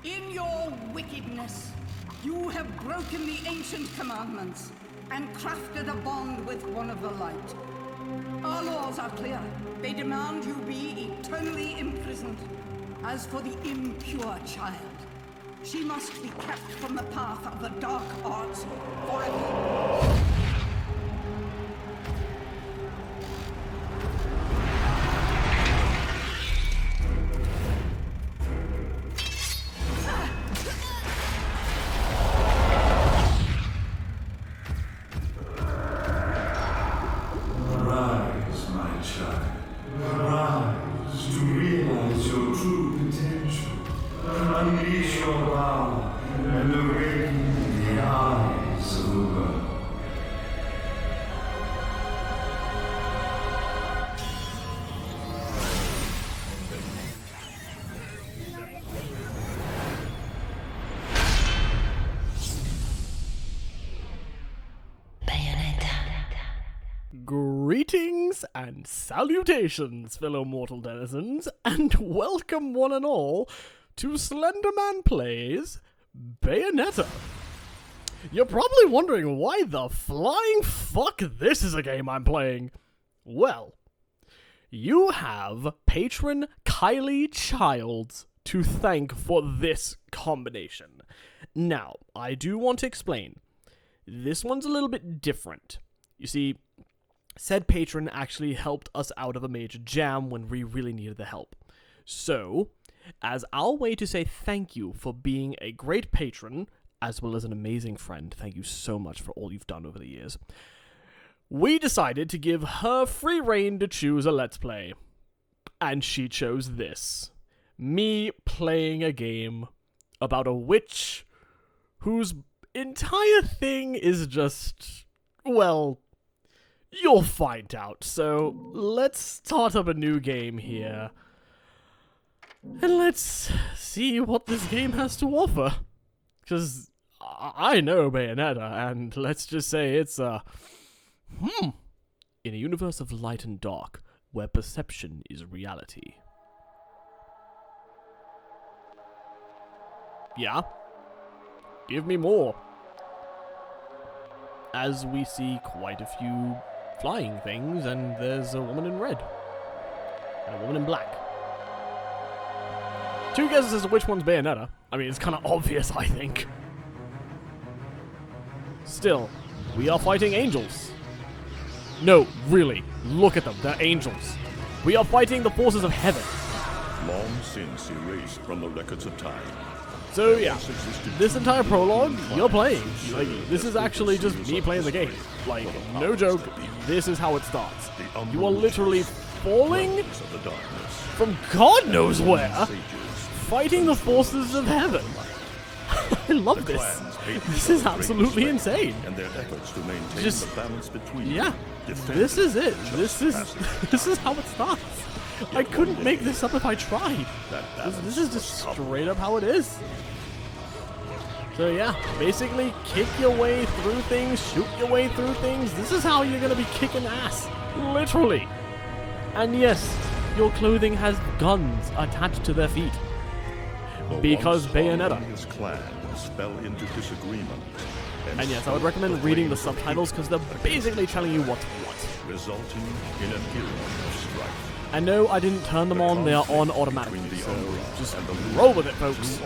In your wickedness, you have broken the ancient commandments and crafted a bond with one of the light. Our laws are clear. They demand you be eternally imprisoned. As for the impure child, she must be kept from the path of the dark arts forever. Greetings and salutations, fellow mortal denizens, and welcome one and all to Slenderman Plays Bayonetta. You're probably wondering why the flying fuck this is a game I'm playing. Well, you have patron Kylie Childs to thank for this combination. Now, I do want to explain. This one's a little bit different. You see, said patron actually helped us out of a major jam when we really needed the help. So, as our way to say thank you for being a great patron, as well as an amazing friend, thank you so much for all you've done over the years, we decided to give her free reign to choose a Let's Play. And she chose this. Me playing a game about a witch whose entire thing is just, well, you'll find out. So, let's start up a new game here. And let's see what this game has to offer. Because I know Bayonetta, and let's just say it's in a universe of light and dark, where perception is reality. Yeah? Give me more. As we see quite a few flying things, and there's a woman in red. And a woman in black. Two guesses as to which one's Bayonetta. I mean, it's kind of obvious, I think. Still, we are fighting angels. No, really, look at them, they're angels. We are fighting the forces of heaven. Long since erased from the records of time. So yeah, this entire prologue, you're playing. Like, this is actually just me playing the game. Like, no joke, this is how it starts. You are literally falling from God knows where, fighting the forces of heaven. I love this. This is absolutely insane. Just, yeah, this is it. This is how it starts. I couldn't make this up if I tried. This is just straight up how it is. So yeah, basically kick your way through things, shoot your way through things. This is how you're gonna be kicking ass. Literally. And yes, your clothing has guns attached to their feet. Because Bayonetta. Fell into disagreement. And yes, I would recommend reading the subtitles because they're basically telling you what's what. Resulting in an era of strife. And no, I didn't turn them on, they are on automatically, so just roll with it, folks.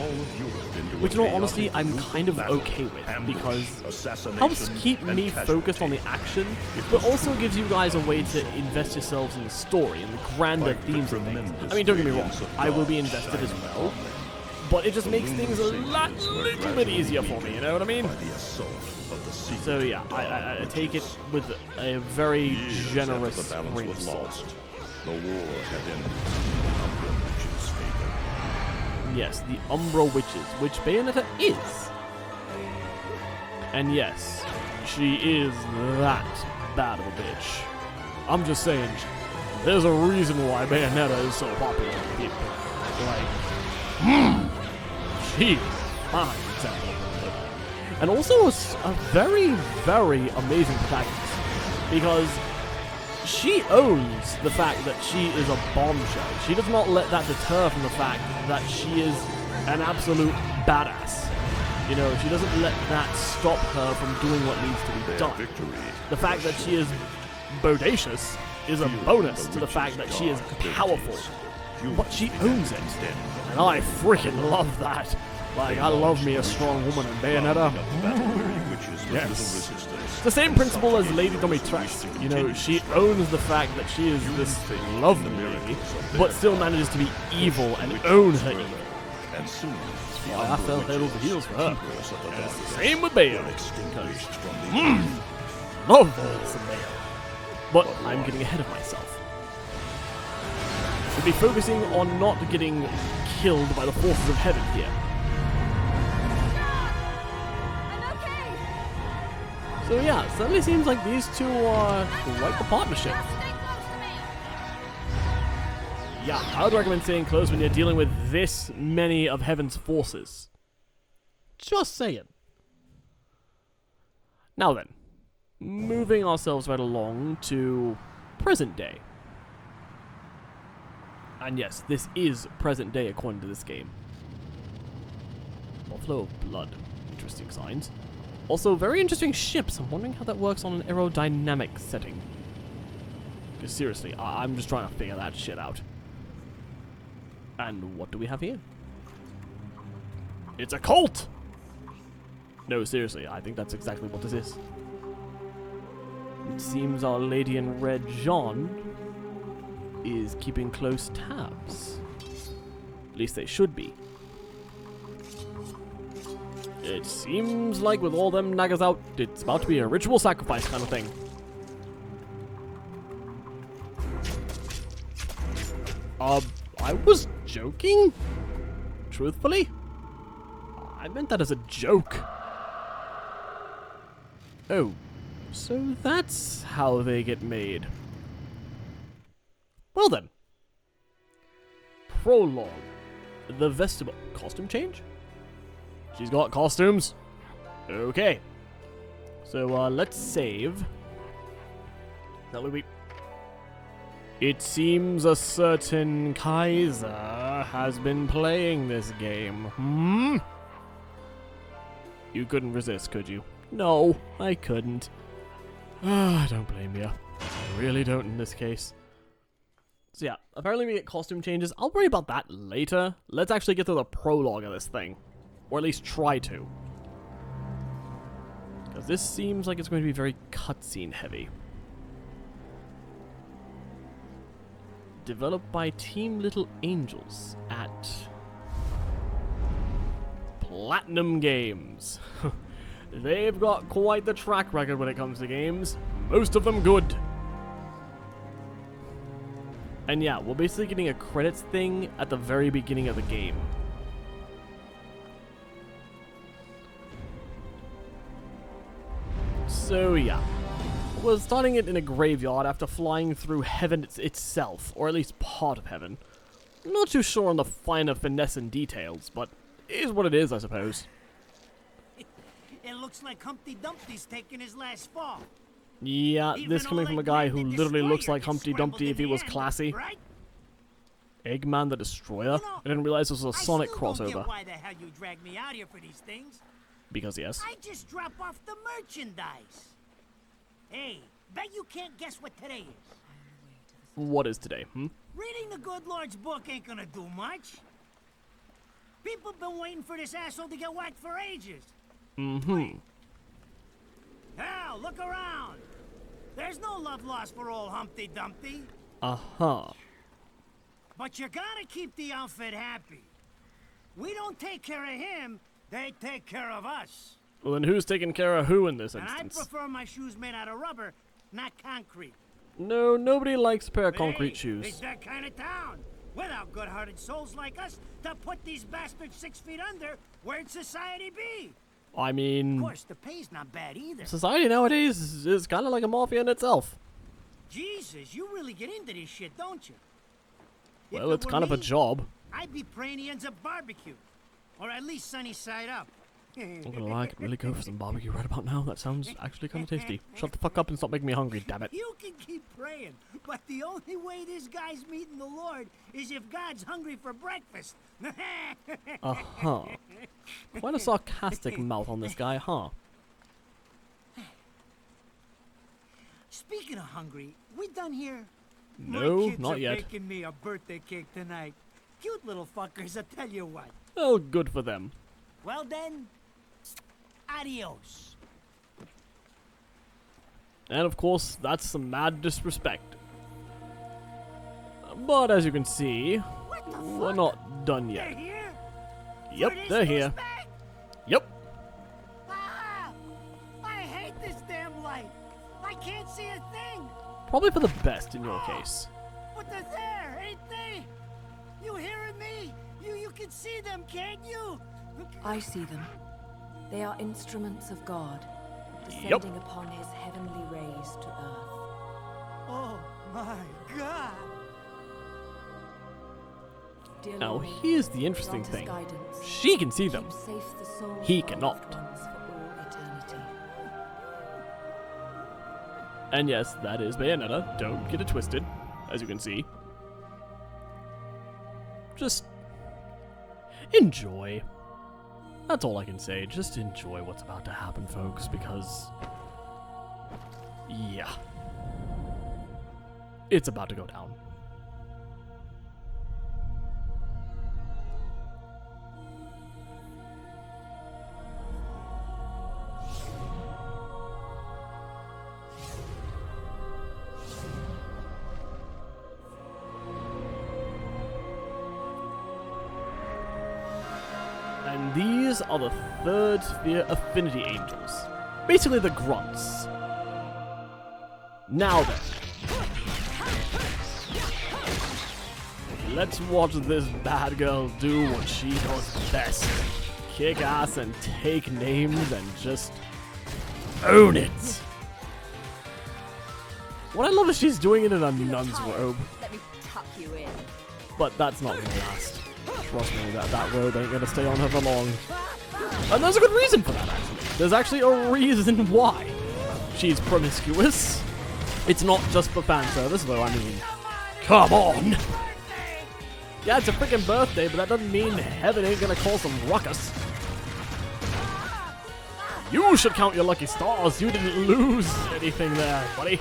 Which in all honesty, I'm kind of okay with, because it helps keep me focused on the action, but also gives you guys a way to invest yourselves in the story and the grander themes of things. I mean, don't get me wrong, I will be invested as well, but it just makes things a little bit easier for me, you know what I mean? So yeah, I take it with a very generous grain of salt. The war had ended in the Umbra Witches' favor. Yes, the Umbra Witches, which Bayonetta is. And yes, she is that bad of a bitch. I'm just saying, there's a reason why Bayonetta is so popular with people. Like, she is fine example. And also a very, very amazing protagonist. Because she owns the fact that she is a bombshell. She does not let that deter from the fact that she is an absolute badass. You know, she doesn't let that stop her from doing what needs to be done. The fact that she is bodacious is a bonus to the fact that she is powerful. But she owns it. And I freaking love that. Like, I love me a strong woman in Bayonetta. Yes. It's the same principle as Lady Domitress. You know, she owns the fact that she is this lovely lady, but still manages to be evil and own her evil. I fell head over heels for her. And it's the same with Bayo. Love some Bayo. But I'm getting ahead of myself. We'll be focusing on not getting killed by the forces of heaven here. So yeah, it certainly seems like these two are quite the partnership. Yeah, I would recommend staying close when you're dealing with this many of Heaven's forces. Just saying. Now then, moving ourselves right along to present day. And yes, this is present day according to this game. Flow of blood. Interesting signs. Also, very interesting ships. I'm wondering how that works on an aerodynamic setting. Because seriously, I'm just trying to figure that shit out. And what do we have here? It's a cult! No, seriously, I think that's exactly what this is. It seems our lady in red, Jean, is keeping close tabs. At least they should be. It seems like with all them naggers out, it's about to be a ritual sacrifice kind of thing. I was joking? Truthfully? I meant that as a joke. Oh, so that's how they get made. Well then. Prologue. The vestibule. Costume change? She's got costumes. Okay. So, let's save. That would be... It seems a certain Kaiser has been playing this game. You couldn't resist, could you? No, I couldn't. I don't blame you. I really don't in this case. So yeah, apparently we get costume changes. I'll worry about that later. Let's actually get to the prologue of this thing. Or at least try to. Because this seems like it's going to be very cutscene heavy. Developed by Team Little Angels at Platinum Games. They've got quite the track record when it comes to games. Most of them good. And yeah, we're basically getting a credits thing at the very beginning of the game. So yeah, we're starting it in a graveyard after flying through heaven itself, or at least part of heaven. Not too sure on the finer finesse and details, but it is what it is, I suppose. It looks like Humpty Dumpty's taking his last fall. Yeah, this coming from a guy who literally looks like Humpty Dumpty if he was classy. Right? Eggman the Destroyer? I didn't realize this was a Sonic crossover. Don't get why the hell you dragged me out here for these things. Because yes. I just drop off the merchandise. Hey, bet you can't guess what today is. What is today, Reading the good Lord's book ain't gonna do much. People been waiting for this asshole to get whacked for ages. Hell, look around. There's no love lost for old Humpty Dumpty. But you gotta keep the outfit happy. We don't take care of him, they take care of us. Well, then who's taking care of who in this instance? And I prefer my shoes made out of rubber, not concrete. No, nobody likes a pair of concrete shoes. It's that kind of town. Without good-hearted souls like us to put these bastards 6 feet under, where'd society be? I mean... Of course, the pay's not bad either. Society nowadays is kind of like a mafia in itself. Jesus, you really get into this shit, don't you? Well, If it it's were kind of a me, job. I'd be praying he ends up barbecued. Or at least sunny side up. Not gonna lie, I could really go for some barbecue right about now. That sounds actually kind of tasty. Shut the fuck up and stop making me hungry, damn it. You can keep praying, but the only way this guy's meeting the Lord is if God's hungry for breakfast. Uh-huh. Quite a sarcastic mouth on this guy, huh? Speaking of hungry, we done here? No, My kids not are yet. baking me a birthday cake tonight. Cute little fuckers, I tell you what. Oh, good for them. Well then, adios. And of course, that's some mad disrespect. But as you can see, What the we're fuck? not done They're yet. here? Yep, For this they're here. douchebag? Yep. Ah! I hate this damn light. I can't see a thing. Probably for the best in your case. But they're there, ain't they? You hearing me? You can see them, can't you? I see them. They are instruments of God, descending upon his heavenly rays to earth. Oh my God! Dear Now, Lord, here's the interesting grant us thing. guidance. She can see them. Keep safe the souls He of our cannot. loved ones for all eternity. And yes, that is Bayonetta. Don't get it twisted, as you can see. Just enjoy. That's all I can say. Just enjoy what's about to happen, folks, because yeah, it's about to go down. And these are the third sphere affinity angels. Basically the grunts. Now then. Let's watch this bad girl do what she does best. Kick ass and take names and just own it. What I love is she's doing it in a nun's robe. Let me tuck you in. But that's not gonna last. Trust me, that robe ain't gonna stay on her for long. And there's a good reason for that, actually. There's actually a reason why. She's promiscuous. It's not just for fan service, though, I mean, come on! Yeah, it's a freaking birthday, but that doesn't mean heaven ain't gonna cause some ruckus. You should count your lucky stars. You didn't lose anything there, buddy.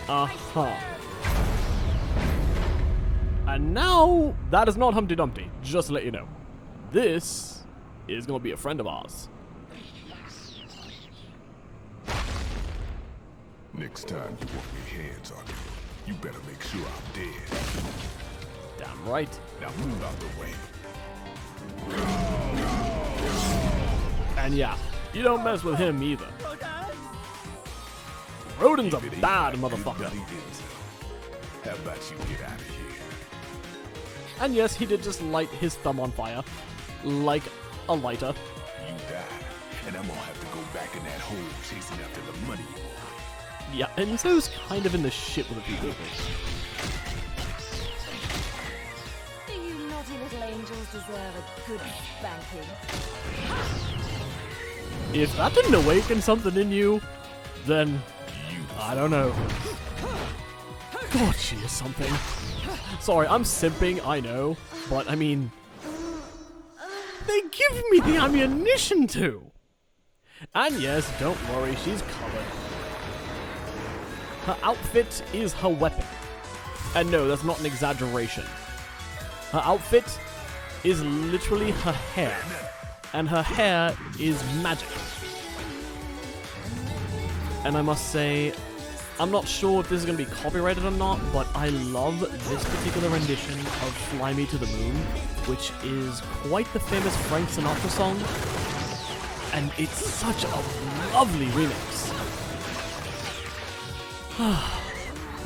Uh-huh. And now, that is not Humpty Dumpty, just to let you know. This is gonna be a friend of ours. Next time you want your hands on me, you better make sure I'm dead. Damn right. Now move out the way. And yeah, you don't mess with him either. Rodin's a If it ain't bad like motherfucker. you bloody Denzel, how about you get out of here? And yes, he did just light his thumb on fire. Like a lighter. You die, and I'm gonna have to go back in that hole chasing after the money you want. Yeah, and so's kind of in the shit with a few people. Do you naughty little angels deserve a good spanking? If that didn't awaken something in you, then I don't know. God, she is something. Sorry, I'm simping, I know, but I mean, they give me the ammunition to. And yes, don't worry, she's covered. Her outfit is her weapon. And no, that's not an exaggeration. Her outfit is literally her hair. And her hair is magic. And I must say, I'm not sure if this is going to be copyrighted or not, but I love this particular rendition of Fly Me to the Moon, which is quite the famous Frank Sinatra song. And it's such a lovely remix.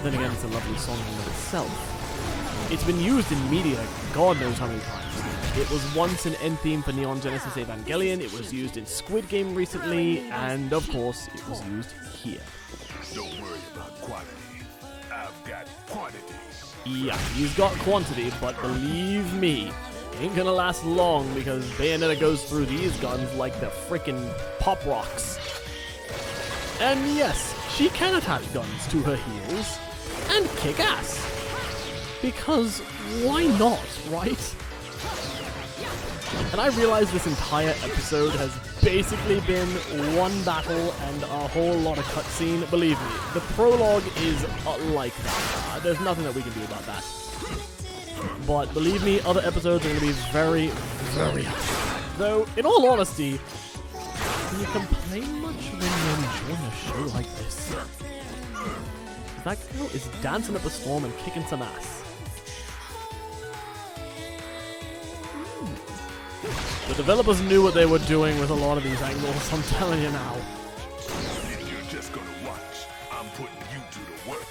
Then again, it's a lovely song in and of itself. It's been used in media God knows how many times. It was once an end theme for Neon Genesis Evangelion, it was used in Squid Game recently, and of course, it was used here. Don't worry about quality. I've got quantity. Yeah, he's got quantity, but believe me, ain't gonna last long because Bayonetta goes through these guns like they're freaking pop rocks. And yes, she can attach guns to her heels and kick ass. Because why not, right? And I realize this entire episode has basically been one battle and a whole lot of cutscene. Believe me, the prologue is like that. There's nothing that we can do about that. But believe me, other episodes are going to be very, very hard. Though, in all honesty, can you complain much when you're enjoying a show like this? That girl is dancing up a storm and kicking some ass. The developers knew what they were doing with a lot of these angles, I'm telling you now. If you're just gonna watch, I'm putting you to the work.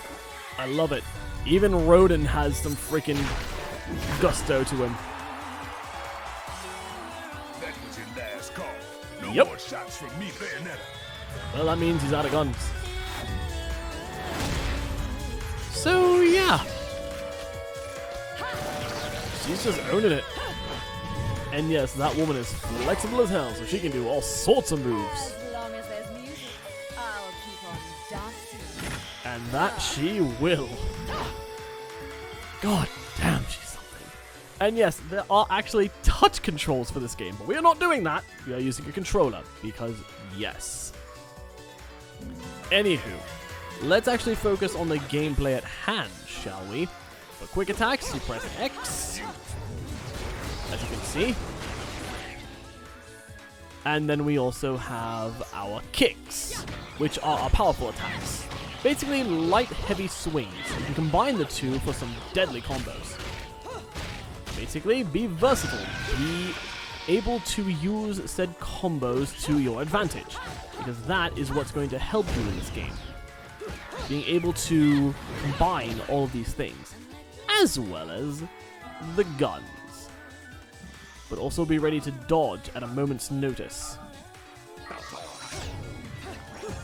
I love it. Even Rodin has some freaking gusto to him. That was your last call. No Yep. more shots from me, Bayonetta. Well, that means he's out of guns. So, yeah. She's just owning it. And yes, that woman is flexible as hell, so she can do all sorts of moves. As long as there's music, I'll keep on dancing. And that she will. God damn, she's something. And yes, there are actually touch controls for this game, but we are not doing that. We are using a controller, because yes. Anywho, let's actually focus on the gameplay at hand, shall we? For quick attacks, you press X, as you can see. And then we also have our kicks, which are our powerful attacks. Basically, light, heavy swings. You can combine the two for some deadly combos. Basically, be versatile. Be able to use said combos to your advantage, because that is what's going to help you in this game. Being able to combine all of these things, as well as the guns. But also be ready to dodge at a moment's notice.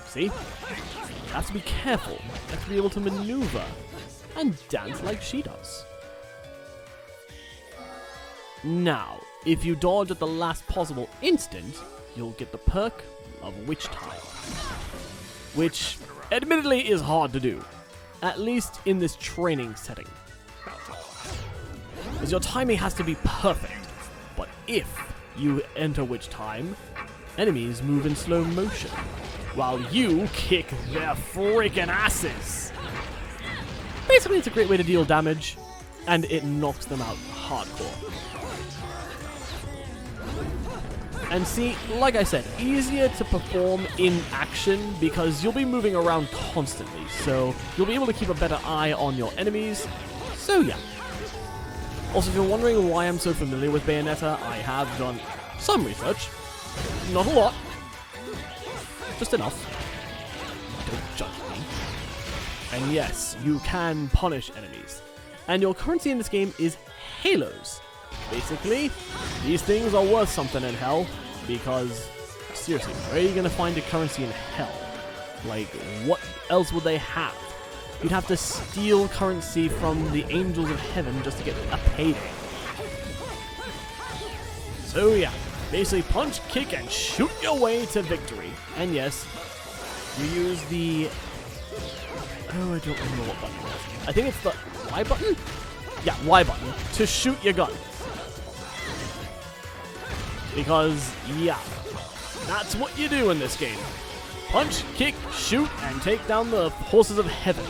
See? You have to be careful. You have to be able to maneuver and dance like she does. Now, if you dodge at the last possible instant, you'll get the perk of Witch Time. Which, admittedly, is hard to do. At least in this training setting. Because your timing has to be perfect. But if you enter Witch Time, enemies move in slow motion, while you kick their freaking asses. Basically, it's a great way to deal damage, and it knocks them out hardcore. And see, like I said, easier to perform in action because you'll be moving around constantly, so you'll be able to keep a better eye on your enemies. So yeah. Also, if you're wondering why I'm so familiar with Bayonetta, I have done some research. Not a lot. Just enough. Don't judge me. And yes, you can punish enemies. And your currency in this game is halos. Basically, these things are worth something in hell, because, seriously, where are you going to find a currency in hell? Like, what else would they have? You'd have to steal currency from the angels of heaven just to get a payday. So yeah, basically punch, kick, and shoot your way to victory. And yes, you use the... Oh, I don't remember what button it is. I think it's the Y button? Yeah, Y button, to shoot your gun. Because, yeah, that's what you do in this game. Punch, kick, shoot, and take down the horses of heaven.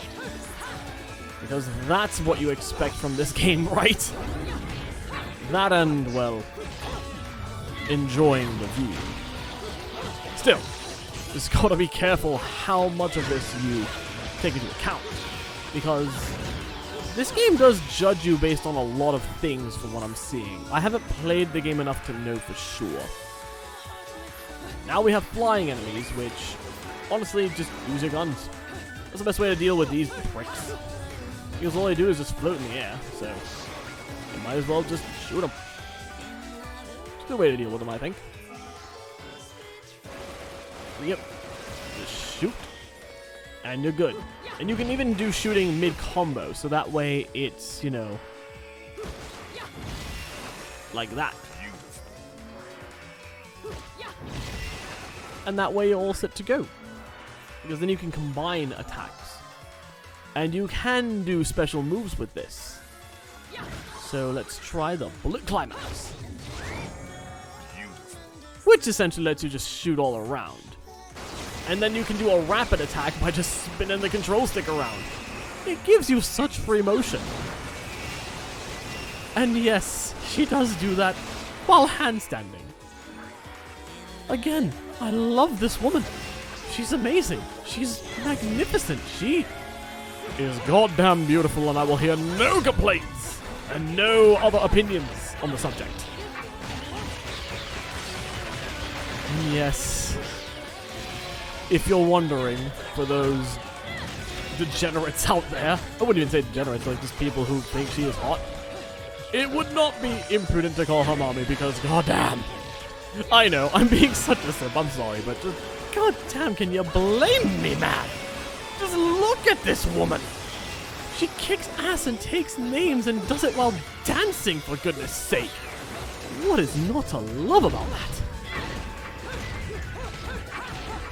Because that's what you expect from this game, right? That and, well, enjoying the view. Still, just gotta be careful how much of this you take into account. Because this game does judge you based on a lot of things from what I'm seeing. I haven't played the game enough to know for sure. Now we have flying enemies, which, honestly, just use your guns. That's the best way to deal with these pricks. Because all they do is just float in the air, so you might as well just shoot them. It's a good way to deal with them, I think. Yep. Just shoot and you're good. And you can even do shooting mid-combo, so that way it's, you know, like that. And that way you're all set to go. Because then you can combine attacks. And you can do special moves with this. So let's try the Bullet Climax. Which essentially lets you just shoot all around. And then you can do a rapid attack by just spinning the control stick around. It gives you such free motion. And yes, she does do that while handstanding. Again, I love this woman. She's amazing. She's magnificent. She is goddamn beautiful, and I will hear no complaints and no other opinions on the subject. Yes. If you're wondering, for those degenerates out there, I wouldn't even say degenerates, like just people who think she is hot, it would not be imprudent to call her mommy because goddamn. I know, I'm being such a simp, I'm sorry, but just goddamn, can you blame me, man? Just look at this woman. She kicks ass and takes names and does it while dancing, for goodness sake. What is not to love about that?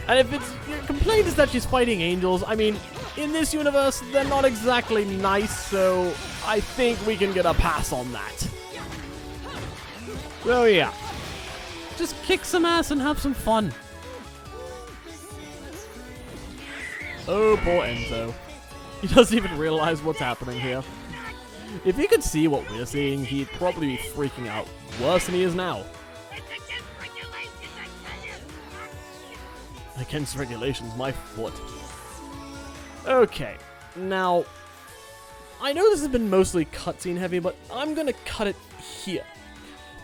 And if it's your complaint is that she's fighting angels, I mean, in this universe, they're not exactly nice, so I think we can get a pass on that. So yeah, just kick some ass and have some fun. Oh, poor Enzo. He doesn't even realize what's happening here. If he could see what we're seeing, he'd probably be freaking out worse than he is now. Against regulations, my foot. Okay, now, I know this has been mostly cutscene heavy, but I'm gonna cut it here.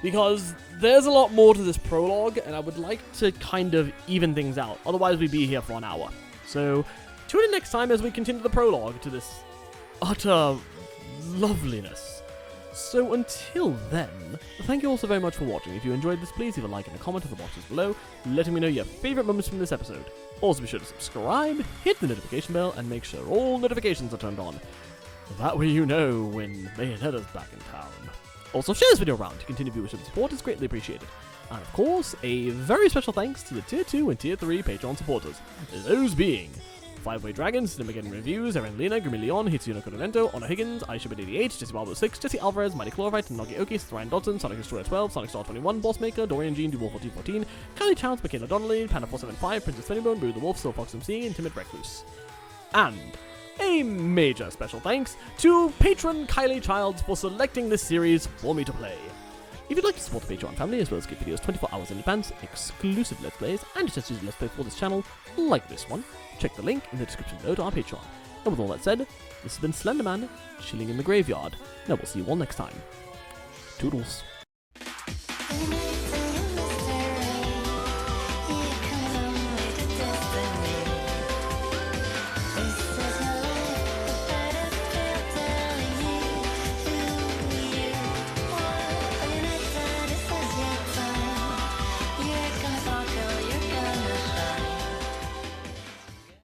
Because there's a lot more to this prologue, and I would like to kind of even things out. Otherwise, we'd be here for an hour. So, tune in next time as we continue the prologue to this utter loveliness. So until then, thank you all so very much for watching. If you enjoyed this, please leave a like and a comment in the boxes below, letting me know your favorite moments from this episode. Also be sure to subscribe, hit the notification bell, and make sure all notifications are turned on. That way you know when Bayonetta's back in town. Also share this video around to continue viewership and support is greatly appreciated. And of course, a very special thanks to the Tier 2 and Tier 3 Patreon supporters, those being Five-Way Dragons, Cinemageddon Reviews, Erin Lena, Grimmy Leon, Hitsuno Coronento, Honor Higgins, Aisha88, Jesse Marble 6, Jesse Alvarez, Mighty Chlorite, Nogi Okis, Ryan Dodson, Sonic Destroyer 12, Sonic Star 21, Bossmaker, Dorian Jean, Duwolf 1414, Kylie Childs, Michaela Donnelly, Panda 475, Princess Funnybone, Boo the Wolf, Still Fox MC, and Timid Recluse. And a major special thanks to patron Kylie Childs for selecting this series for me to play. If you'd like to support the Patreon family as well as get videos 24 hours in advance, exclusive Let's Plays, and just exclusive Let's Plays for this channel, like this one, check the link in the description below to our Patreon. And with all that said, this has been Slenderman, chilling in the graveyard, and I will see you all next time. Toodles.